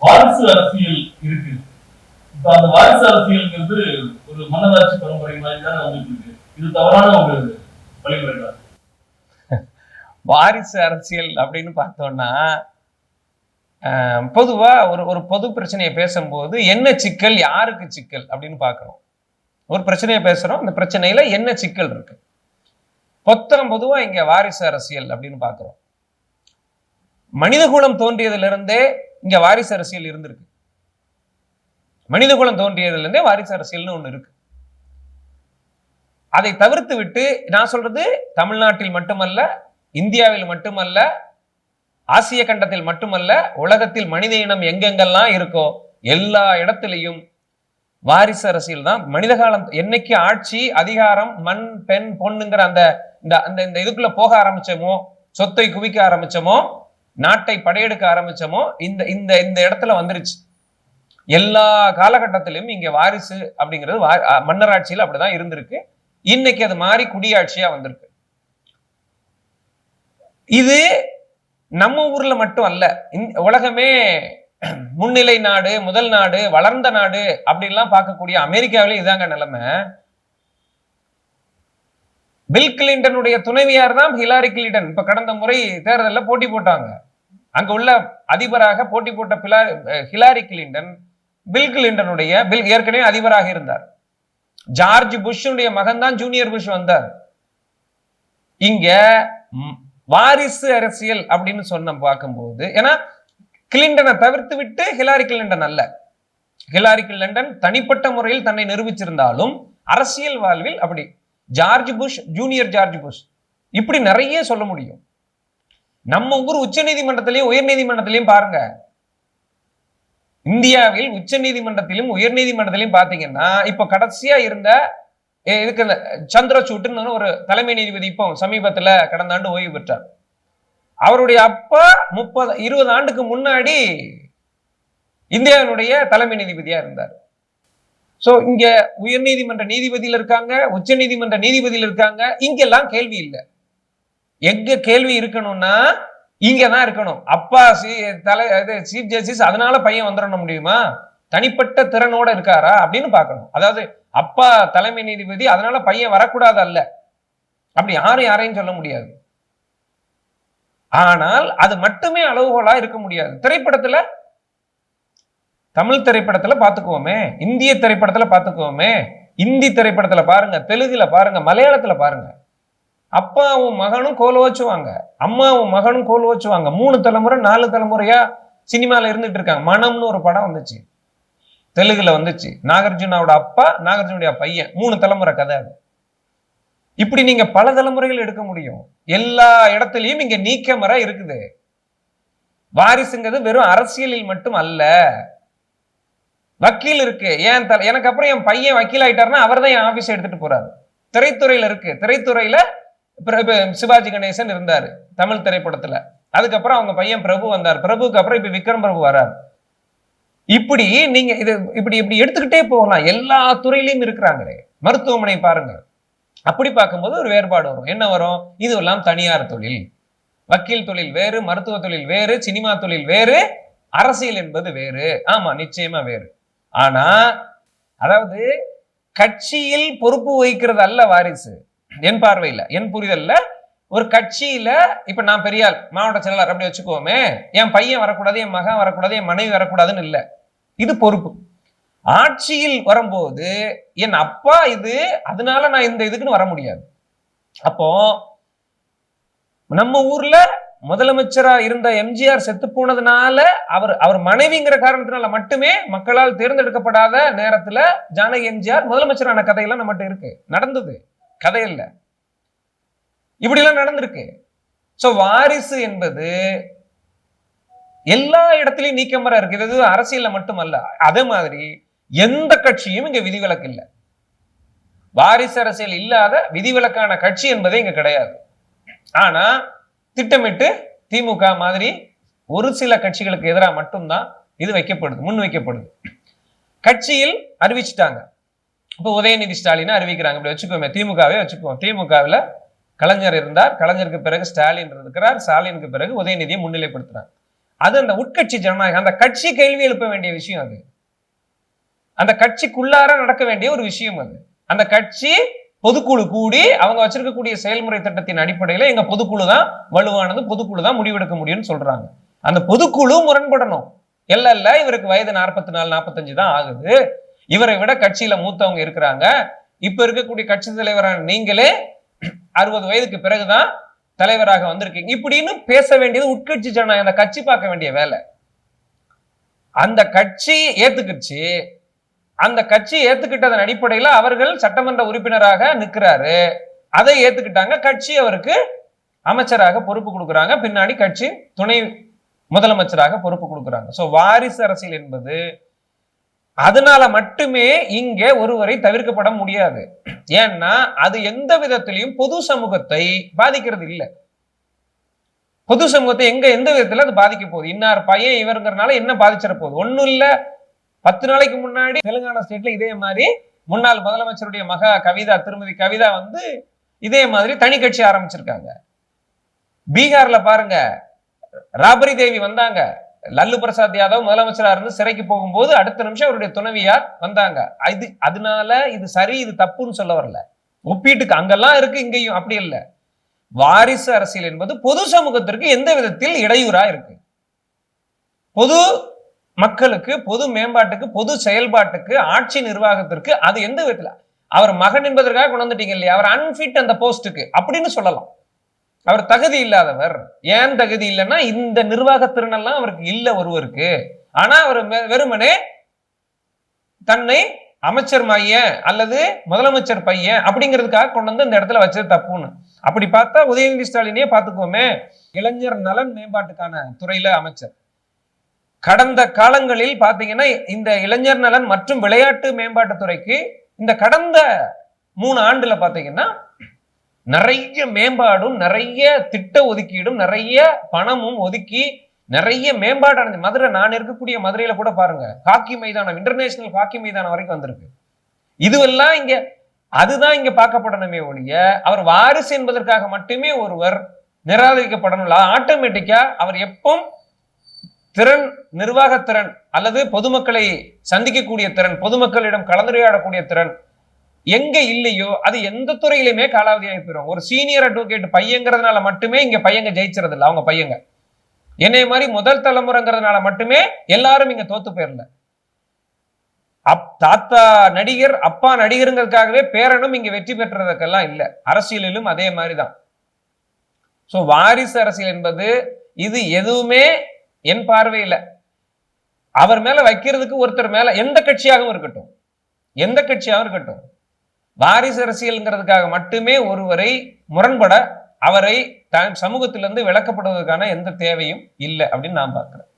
வாரிசு அரசியல் இருக்கு. இப்ப அந்த வாரிசு அரசியல்ங்கிறது ஒரு மன்னராட்சி பரம்பரை மாதிரி தான் வந்துட்டு இருக்கு. இது தவறான ஒரு வழிமுறை தான். வாரிசு அரசியல் அப்படின்னு பார்த்தோம்னா பொதுவா ஒரு பொது பிரச்சனையை பேசும்போது என்ன சிக்கல், யாருக்கு சிக்கல் அப்படின்னு பார்க்கணும். ஒரு பிரச்சனையை பேசுறோம், அந்த பிரச்சனையில என்ன சிக்கல் இருக்கு. பொதுவா இங்க வாரிசு அரசியல் அப்படின்னு பார்க்கிறோம். மனிதகுலம் தோன்றியதிலிருந்தே இங்க வாரிசு அரசியல் இருந்திருக்கு. மனிதகுலம் தோன்றியதிலிருந்தே வாரிசு அரசியல்னு ஒண்ணு இருக்கு. அதை தவிர்த்து விட்டு நான் சொல்றது தமிழ்நாட்டில் மட்டுமல்ல, இந்தியாவில் மட்டுமல்ல, ஆசிய கண்டத்தில் மட்டுமல்ல, உலகத்தில் மனித இனம் எங்கெங்கெல்லாம் இருக்கோ எல்லா இடத்திலையும் வாரிசு அரசியல் தான். மனித காலம் என்னைக்கு ஆட்சி, அதிகாரம், மண், பெண், பொண்ணுங்கிற அந்த இந்த இதுக்குள்ள போக ஆரம்பிச்சோமோ, சொத்தை குவிக்க ஆரம்பிச்சோமோ, நாட்டை படையெடுக்க ஆரம்பிச்சோமோ, இந்த இந்த இந்த இடத்துல வந்துருச்சு. எல்லா காலகட்டத்திலும் இங்க வாரிசு அப்படிங்கிறது மன்னராட்சியில் அப்படிதான் இருந்திருக்கு. இன்னைக்கு அது மாறி குடியாட்சியா வந்திருக்கு. இது நம்ம ஊர்ல மட்டும் அல்ல, உலகமே முன்னிலை நாடு, முதல் நாடு, வளர்ந்த நாடு அப்படின்லாம் பார்க்கக்கூடிய அமெரிக்காவிலே இதாங்க நிலைமை. பில் கிளின்டனுடைய துணைவியார் தான் ஹிலாரி கிளின்டன். இப்ப கடந்த முறை தேர்தலில் போட்டி போட்டாங்க. அங்க உள்ள அதிபராக போட்டி போட்ட ஹிலாரி கிளின்டன் பில் கிளின்டனுடைய ஏற்கனவே அதிபராக இருந்தார். ஜார்ஜ் புஷ்னுடைய மகன் தான் ஜூனியர் புஷ் வந்தார். இங்க வாரிசு அரசியல் அப்படின்னு சொன்ன பார்க்கும்போது, ஏன்னா கிளின்டனை தவிர்த்து விட்டு ஹிலாரி கிளின்டன் அல்ல. ஹிலாரி கிளின்டன் தனிப்பட்ட முறையில் தன்னை நிரூபிச்சிருந்தாலும் அரசியல் வாழ்வில் அப்படி George Bush, junior George Bush, இப்படி நிறைய சொல்ல முடியும். நம்ம ஊர் உச்ச நீதிமன்றத்திலையும் உயர் நீதிமன்றத்திலையும் பாருங்க. இந்தியாவில் உச்ச நீதிமன்றத்திலும் உயர் நீதிமன்றத்திலையும் பாத்தீங்கன்னா இப்ப கடைசியா இருந்த இதுக்கு சந்திரசூட்னு ஒரு தலைமை நீதிபதி இப்போ சமீபத்துல கடந்த ஆண்டு ஓய்வு பெற்றார். அவருடைய அப்பா 20 ஆண்டுக்கு முன்னாடி இந்தியாவினுடைய தலைமை நீதிபதியா இருந்தார். சோ இங்க உயர் நீதிமன்ற நீதிபதியில் இருக்காங்க, உச்ச நீதிமன்ற நீதிபதியில் இருக்காங்க. இங்கெல்லாம் கேள்வி இல்லை. எங்க கேள்வி இருக்கணும்னா இங்கதான் இருக்கணும். அப்பா சீஃப் ஜஸ்டிஸ், அதனால பையன் வந்துட முடியுமா? தனிப்பட்ட திறனோட இருக்காரா அப்படின்னு பார்க்கணும். அதாவது அப்பா தலைமை நீதிபதி, அதனால பையன் வரக்கூடாது அல்ல. அப்படி யாரையும் சொல்ல முடியாது. ஆனால் அது மட்டுமே அளவுகோலா இருக்க முடியாது. திரைப்படத்துல, தமிழ் திரைப்படத்துல பாத்துக்குவோமே, இந்திய திரைப்படத்துல பாத்துக்குவோமே, இந்தி திரைப்படத்துல பாருங்க, தெலுங்குல பாருங்க, மலையாளத்துல பாருங்க, அப்பாவும் மகனும் கோல் வச்சுவாங்க, அம்மாவும் மகனும் கோல் வச்சுவாங்க. 3 தலைமுறை 4 தலைமுறையா சினிமால இருந்துட்டு இருக்காங்க. மனம்னு ஒரு படம் வந்துச்சு, தெலுங்குல வந்துச்சு. நாகார்ஜுனாவோட அப்பா, நாகார்ஜுனுடைய பையன், 3 தலைமுறை கதை அது. இப்படி நீங்க பல தலைமுறைகள் எடுக்க முடியும். எல்லா இடத்துலயும் இங்க நீக்கமர இருக்குது. வாரிசுங்கிறது வெறும் அரசியலில் மட்டும் அல்ல. வக்கீல் இருக்கு, எனக்கு அப்புறம் என் பையன் வக்கீல் ஆயிட்டாருன்னா அவர் தான் என் ஆபீஸ் எடுத்துட்டு போறாரு. திரைத்துறையில இருக்கு, திரைத்துறையில சிவாஜி கணேசன் இருந்தாரு தமிழ் திரைப்படத்துல. அதுக்கப்புறம் அவங்க பையன் பிரபு வந்தார். பிரபுக்கு அப்புறம் இப்ப விக்ரம் பிரபு வராரு. இப்படி நீங்க இது இப்படி எடுத்துக்கிட்டே போகலாம். எல்லா துறையிலையும் இருக்கிறாங்களே. மருத்துவமனை பாருங்க, அப்படி பார்க்கும்போது ஒரு வேறுபாடு வரும். என்ன வரும்? இது எல்லாம் தனியார் தொழில். வக்கீல் தொழில் வேறு, மருத்துவ தொழில் வேறு, சினிமா தொழில் வேறு, அரசியல் என்பது வேறு. ஆமா, நிச்சயமா வேறு. ஆனா அதாவது கட்சியில் பொறுப்பு வகிக்கிறது அல்ல வாரிசு. என் பார்வையில, என் புரிதல்ல, ஒரு கட்சியில இப்ப நான் பெரியாள், மாவட்ட செயலாளர் அப்படி வச்சுக்கோமே, என் பையன் வரக்கூடாது, என் மகன் வரக்கூடாது, என் மனைவி வரக்கூடாதுன்னு இல்ல. இது பொறுப்பு. ஆட்சியில் வரும்போது என் அப்பா இது, அதனால நான் இந்த இதுக்குன்னு வர முடியாது. அப்போ நம்ம ஊர்ல முதலமைச்சரா இருந்த எம்ஜிஆர் செத்து போனதுனால, அவர் மனைவிங்கிற காரணத்தினால மட்டுமே மக்களால் தேர்ந்தெடுக்கப்படாத நேரத்துல ஜானகி எம்ஜிஆர் முதலமைச்சரான கதையெல்லாம் நம்மகிட்ட இருக்கு. நடந்தது கதை இல்ல, இப்படி எல்லாம் நடந்திருக்கு. சோ வாரிசு என்பது எல்லா இடத்திலையும் நீக்கமர இருக்கு. இது அரசியல்ல மட்டுமல்ல. அதே மாதிரி எந்த கட்சியும் இங்க விதிவிலக்கு இல்லை. வாரிசு அரசியல் இல்லாத விதிவிலக்கான கட்சி என்பதே இங்க கிடையாது. ஆனா திட்டமிட்டு திமுக மாதிரி ஒரு சில கட்சிகளுக்கு எதிராக மட்டும்தான் இது வைக்கப்படுது, முன் வைக்கப்படுது. கட்சியில் அறிவிச்சுட்டாங்க. இப்ப உதயநிதி ஸ்டாலின் அறிவிக்கிறாங்க. இப்படி வச்சுக்கோமே, திமுகவே வச்சுக்குவோம். திமுகவில் கலைஞர் இருந்தார், கலைஞருக்கு பிறகு ஸ்டாலின் இருக்கிறார், ஸ்டாலினுக்கு பிறகு உதயநிதியை முன்னிலைப்படுத்துறாங்க. அது அந்த உட்கட்சி ஜனநாயகம். அந்த கட்சி கேள்வி எழுப்ப வேண்டிய விஷயம் அது. அந்த கட்சிக்குள்ளார நடக்க வேண்டிய ஒரு விஷயம் அது. அந்த கட்சி பொதுக்குழு கூடி அவங்க வச்சிருக்கக்கூடிய செயல்முறை திட்டத்தின் அடிப்படையில எங்க பொதுக்குழு தான் வலுவானது, பொதுக்குழு தான் முடிவெடுக்க முடியும்னு சொல்றாங்க. அந்த பொதுக்குழு முரண்படணும். இல்ல இவருக்கு வயது 44 45 தான் ஆகுது, இவரை விட கட்சியில மூத்தவங்க இருக்கிறாங்க, இப்ப இருக்கக்கூடிய கட்சி தலைவரான நீங்களே 60 வயதுக்கு பிறகுதான் தலைவராக வந்திருக்கீங்க இப்படின்னு பேச வேண்டியது உட்கட்சி ஜனநாயகம். அந்த கட்சி பார்க்க வேண்டிய வேலை. அந்த கட்சி ஏத்துக்கிச்சு. அந்த கட்சி ஏத்துக்கிட்டதன் அடிப்படையில அவர்கள் சட்டமன்ற உறுப்பினராக நிற்கிறாரு. அதை ஏத்துக்கிட்டாங்க. கட்சி அவருக்கு அமைச்சராக பொறுப்பு கொடுக்குறாங்க. பின்னாடி கட்சி துணை முதலமைச்சராக பொறுப்பு கொடுக்குறாங்க. சோ வாரிசு அரசியல் என்பது அதனால மட்டுமே இங்க ஒருவரை தவிர்க்கப்பட முடியாது. ஏன்னா அது எந்த விதத்திலையும் பொது சமூகத்தை பாதிக்கிறது இல்லை. பொது சமூகத்தை எந்த விதத்துல அது பாதிக்க போகுது? இன்னார் பையன் இவருங்கிறனால என்ன பாதிச்சிட போகுது? ஒண்ணும் இல்ல. 10 நாளைக்கு முன்னாடி தெலுங்கானா ஸ்டேட்ல இதே மாதிரி முன்னாள் முதலமைச்சருடைய மகா கவிதா, திருமதி கவிதா இதே மாதிரி தனி கட்சி ஆரம்பிச்சிருக்காங்க. பீகார்ல பாருங்க, ராபரி தேவி வந்தாங்க. லல்லு பிரசாத் யாதவ் முதலமைச்சரா இருந்து சிறைக்கு போகும்போது அடுத்த நிமிஷம் அவருடைய துணைவியார் வந்தாங்க. அதனால இது சரி இது தப்புன்னு சொல்ல வரல. ஒப்பீட்டுக்கு அங்கெல்லாம் இருக்கு, இங்கேயும் அப்படி இல்லை. வாரிசு அரசியல் என்பது பொது சமூகத்திற்கு எந்த விதத்தில் இடையூறா இருக்கு? பொது மக்களுக்கு, பொது மேம்பாட்டுக்கு, பொது செயல்பாட்டுக்கு, ஆட்சி நிர்வாகத்திற்கு அது எந்த விதத்துல? அவர் மகன் என்பதற்காக கொண்டு வந்துட்டீங்க இல்லையா, அவர் அன்ஃபிட் அந்த போஸ்டுக்கு அப்படின்னு சொல்லலாம். அவர் தகுதி இல்லாதவர். ஏன் தகுதி இல்லைன்னா இந்த நிர்வாக திறனெல்லாம் அவருக்கு இல்ல ஒருவருக்கு. ஆனா அவர் வெறுமனே தன்னை அமைச்சர் மையன் அல்லது முதலமைச்சர் பையன் அப்படிங்கிறதுக்காக கொண்டு வந்து இந்த இடத்துல வச்சது தப்புன்னு. அப்படி பார்த்தா உதயநிதி ஸ்டாலினே பார்த்துக்கோமே, இளைஞர் நலன் மேம்பாட்டுக்கான துறையில அமைச்சர். கடந்த காலங்களில் பாத்தீங்கன்னா இந்த இளைஞர் நலன் மற்றும் விளையாட்டு மேம்பாட்டு துறைக்கு இந்த கடந்த 3 ஆண்டுல பாத்தீங்கன்னா நிறைய மேம்பாடும், நிறைய திட்ட ஒதுக்கீடும், நிறைய பணமும் ஒதுக்கி நிறைய மேம்பாடு அடைஞ்சு. மதுரை, நான் இருக்கக்கூடிய மதுரையில கூட பாருங்க, ஹாக்கி மைதானம், இன்டர்நேஷனல் ஹாக்கி மைதானம் வரைக்கும் வந்திருக்கு. இதுவெல்லாம் இங்க அதுதான் இங்க பார்க்கப்படணுமே ஒழிய அவர் வாரிசு என்பதற்காக மட்டுமே ஒருவர் நிராகரிக்கப்படணும். ஆட்டோமேட்டிக்கா அவர் எப்பவும் திறன், நிர்வாகத்திறன் அல்லது பொதுமக்களை சந்திக்கக்கூடிய திறன், பொதுமக்களிடம் கலந்துரையாடக்கூடிய திறன் எங்க இல்லையோ அது எந்த துறையிலுமே காலாவதி ஆகி போயிடும். ஒரு சீனியர் அட்வொகேட் பையங்கிறதுனால மட்டுமே இங்க பையங்க ஜெயிச்சிருது இல்லை. அவங்க பையங்க என்னைய மாதிரி முதல் தலைமுறைங்கிறதுனால மட்டுமே எல்லாரும் இங்க தோத்து போயிடல. தாத்தா நடிகர், அப்பா நடிகருங்கிறதுக்காகவே பேரனும் இங்க வெற்றி பெற்றதுக்கெல்லாம் இல்ல. அரசியலிலும் அதே மாதிரிதான். சோ வாரிசு அரசியல் என்பது இது எதுவுமே என் பார்வையில அவர் மேல வைக்கிறதுக்கு ஒருத்தர் மேல எந்த கட்சியாகவும் இருக்கட்டும் வாரிசு அரசியல்ங்கிறதுக்காக மட்டுமே ஒருவரை முரண்பட அவரை சமூகத்திலிருந்து விளக்கப்படுவதற்கான எந்த தேவையும் இல்லை அப்படின்னு நான் பார்க்கிறேன்.